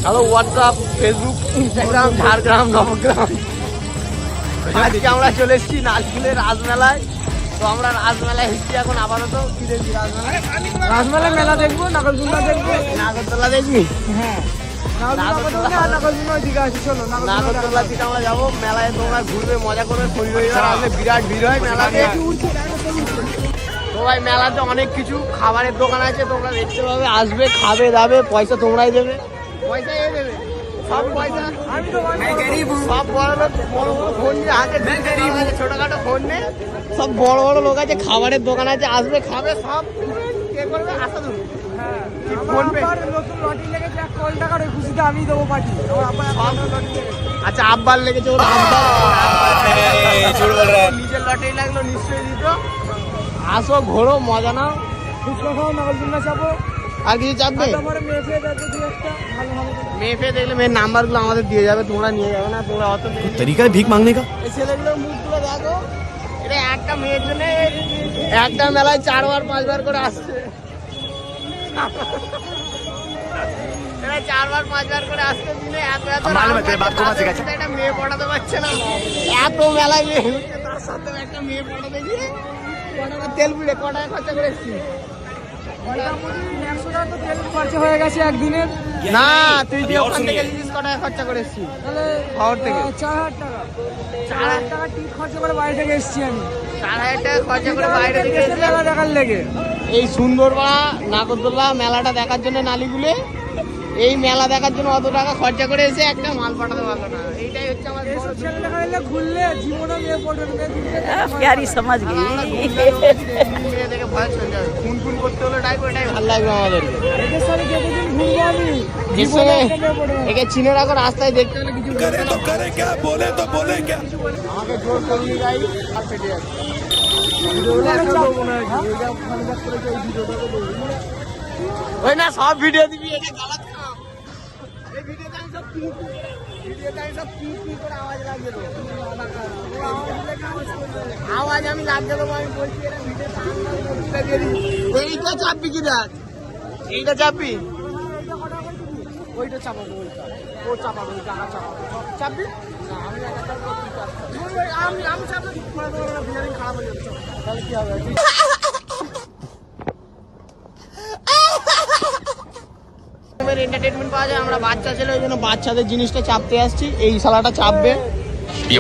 Hello WhatsApp, Facebook, Instagram, Jhargram, Nabagram. আজকে আমরা চলে এসেছি নারকেলের রাজমেলায়। তো আমরা রাজমেলায় এসেছি এখন আপাতত। কি দেখবি রাজমেলায়? রাজমেলায় মেলা দেখবো, নাগরদোলা দেখবো। নাগরদোলা দেখবি? হ্যাঁ, নাগরদোলা ওইদিকে আছে, চলো নাগরদোলার দিকে আমরা যাবো। মেলায় তোমরা ঘুরবে, মজা করবে। শরীর আসলে বিরাট ভিড় হয় মেলাতে। তো ভাই মেলাতে অনেক কিছু খাবারের দোকান আছে, তোমরা দেখতে পাবে। আসবে, খাবে দাবে, পয়সা তোমরাই দেবে। পয়সা এ দেবে, সব পয়সা। সব বড় লোক বড় বড় ফোন নিয়ে হাতে ছোটখাটো ফোন নিয়ে সব বড় বড় লোক আছে। খাবারের দোকান আছে, আসবে, খাবে, সব কে করবে আসা দেবে। আমি দেবো পার্টি। আচ্ছা আব্বার লেগেছে, ওর নিজের লটারি লাগলো, নিশ্চয়ই দিত। আসো, ঘোরো, মজা নাও। ফুচকা খাও, নাগরদোলা চাপো। আর কিছু চাপবে? মেয়ে ফেয়ে দেখলে মেয়ের নাম্বারগুলো আমাদের দিয়ে যাবে, তোমরা নিয়ে যাবে না। তোমরা অত তরিকা ভিক মাংনে কা। এই ছেলেগুলোর মুখগুলো দেখো। এটা একটা মেয়ের জন্য একটা মেলায় 4 বার 5 বার করে আসছে। এটা 4 বার 5 বার করে আসছে দিনে। এত একটা মেয়ে পড়াতে পারছে না। এত মেলায় মেয়ে হচ্ছে, তার সাথে একটা মেয়ে পড়াতে গিয়ে কটাকা তেল পিড়ে কটাকা খরচা করে এসছি। খরচা হয়ে গেছে একদিনের। না, তুই যে ওখান থেকে জিনিস কটাকা খরচা করে এসছি শহর থেকে? 4000 টাকা। 4000 টাকা টিকিট খরচা করে বাইরে থেকে এসছি আমি। 4000 টাকা খরচা করে বাইরে থেকে এসছি মেলা দেখার লেগে। এই সুন্দরপাড়া নাগরদোলা মেলাটা দেখার জন্য নালিগুলে এই মেলা দেখার জন্য অত টাকা খরচা করে এসে একটা মাল পাঠাতে পারলো না। এইটাই হচ্ছে আমাদের ঘুরলে জীবনে মেয়ে পড়বে। प्यारी समझ गई। মেয়ে দেখে ভয় চলে যাবে। খুন খুন করতে হলে ডাকবো, এটাই ভালো লাগবে আমাদেরকে। এদের সাথে যতদিন ঘুরবো আমি জীবনে একে চিনে রাখো, রাস্তায় দেখতে হলে কিছু करे तो करे क्या, बोले तो बोले क्या। আমাকে জোর করিয়ে গাই আর ফেটে যাবে। ওই না সব ভিডিও দিবি, এটা গালাত কাম। এই ভিডিওতে আমি সব করে আওয়াজ লাগিয়ে দেবো। আওয়াজ আমি লাগিয়ে দেবো। আমি বলছি এটা ভিডিও এইটা চাপবি কি দেখ, এইটা চাপবি, ওইটা চাপাবো, ওইটা ও চাপাবো, টাকা চাপাবো, চাপবি না। আমি চাপলে বিরিয়ানি খারাপ হয়ে যাচ্ছে, তাহলে কি হবে? এন্টারটেনমেন্ট পাওয়া যায়। আমরা বাচ্চা ছেলে, ওই জন্য বাচ্চাদের জিনিসটা চাপতে আসছি। এই শালাটা চাপবে,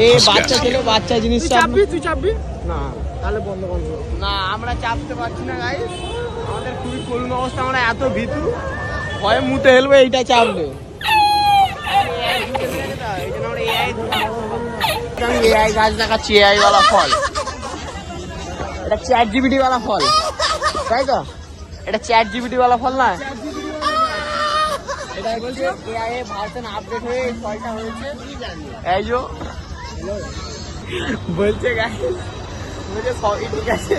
এই বাচ্চা ছেলে বাচ্চা জিনিস চাপবি। তুই চাপবি না, তাহলে বন্ধ করবো না। আমরা চাপতে পারছি না গাইস, আমাদের খুবই করুণ অবস্থা। আমরা এত ভীতু, ভয়ে মুতে হেলবে এইটা চাপলে। এআই গাছ দেখাচ্ছি, এআই ওয়ালা ফল। এটা চ্যাট জিপিটি ওয়ালা ফল, তাই তো? এটা চ্যাট জিপিটি ওয়ালা ফল না? এটা বলছে এআই এর ভার্সন আপডেট হয়ে এই ফলটা হয়েছে। এই যে বলছে গাইস, বলছে সবই ঠিক আছে।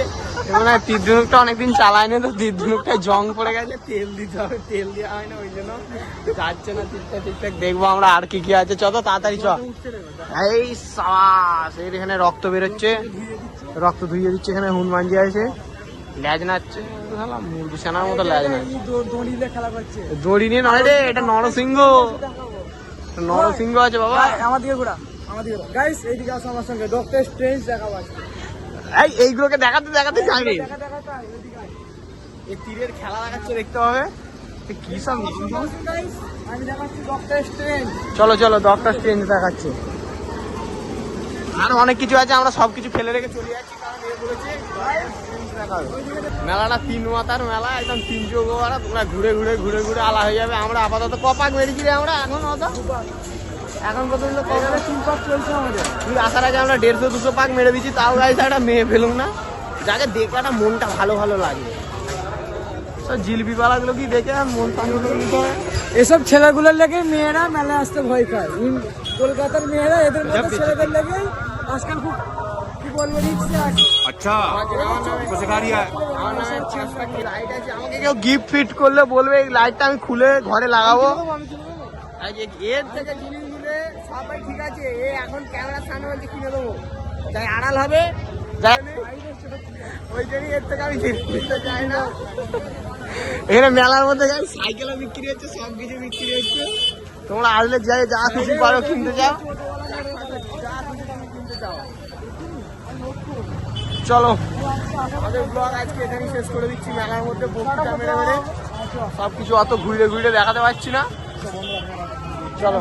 মানে তীর্ধনুকটা অনেকদিন চালায়নি তো, তীর্ধনুকটা জং পড়ে গেছে, তেল দিতে হবে, তেল দেওয়া হয় না, ওই জন্য যাচ্ছে না ঠিকঠাক। দেখবো আমরা আর কি কি আছে। চলো তাড়াতাড়ি চ। এই সাবাস, এখানে রক্ত বেরোচ্ছে, রক্ত ধুইয়ে দিচ্ছে। এখানে হনুমানজি আছে, ল্যাজ নাচ্ছে, মুরগি সেনার মতো ল্যাজ নাচ্ছে। দড়ি নিয়ে নয় রে, এটা নরসিংহ, নরসিংহ আছে বাবা। আমার দিকে ঘোরা, আমার দিকে গাইস, এইদিকে আসো আমার সঙ্গে। ডক্টর স্ট্রেঞ্জ দেখাবো আজকে। এইগুলোকে দেখাতে দেখাতে যাবি। এই তীরের খেলা দেখাচ্ছে, দেখতে হবে কি সব। আমি দেখাচ্ছি ডক্টর স্ট্রেঞ্জ। চলো চলো, ডক্টর স্ট্রেঞ্জ দেখাচ্ছে। আরো অনেক কিছু আছে, আমরা সবকিছু ফেলে রেখে চলে যাচ্ছি, কারণ এ বলেছে মেলাটা 3 মাথার মেলা, একদম 3 যোগ। তোমরা ঘুরে ঘুরে ঘুরে ঘুরে আলা হয়ে যাবে। আমরা আপাতত কপাক মেরেছি রে, আমরা এখন এখন পর্যন্ত 3 পাক চলছে আমাদের। তুই আসার আগে আমরা 150-200 পাক মেরে দিচ্ছি, তাও গাইছে একটা মেয়ে ফেলুম না। যাকে দেখলে একটা মনটা ভালো ভালো লাগে। সব জিলিপি পালাগুলো কি দেখে মন পাগল নিতে হয়। এসব ছেলেগুলোর লেগে মেয়েরা মেলায় আসতে ভয় পায়। কলকাতার মেয়েরা এদের মতো ছেলেদের লেগে আজকাল খুব কি বলবো রিক্সে আছে। अच्छा कुछ सिखा रही है। লাইট আছে, আমাকে কেউ গিফট ফিট করলে বলবে এই লাইটটা আমি খুলে ঘরে লাগাবো। এর থেকে জিনিস নিলে সবাই ঠিক আছে। এ এখন ক্যামেরার সামনে বলছে কিনে দেবো, যাই আড়াল হবে, ওই জন্যই এর থেকে আমি কিনতে চাই না। এখানে মেলার মধ্যে সাইকেলও বিক্রি হচ্ছে, সব কিছু বিক্রি হচ্ছে। তোমরা আসলে যাই যা খুশি পারো কিনতে যাও। চলো আমাদের ব্লগ আজকে এখানেই শেষ করে দিচ্ছি। মেলার মধ্যে বক্তৃতা মেরে মেরে সবকিছু অত ঘুরে ঘুরে দেখাতে পারছি না। চলো।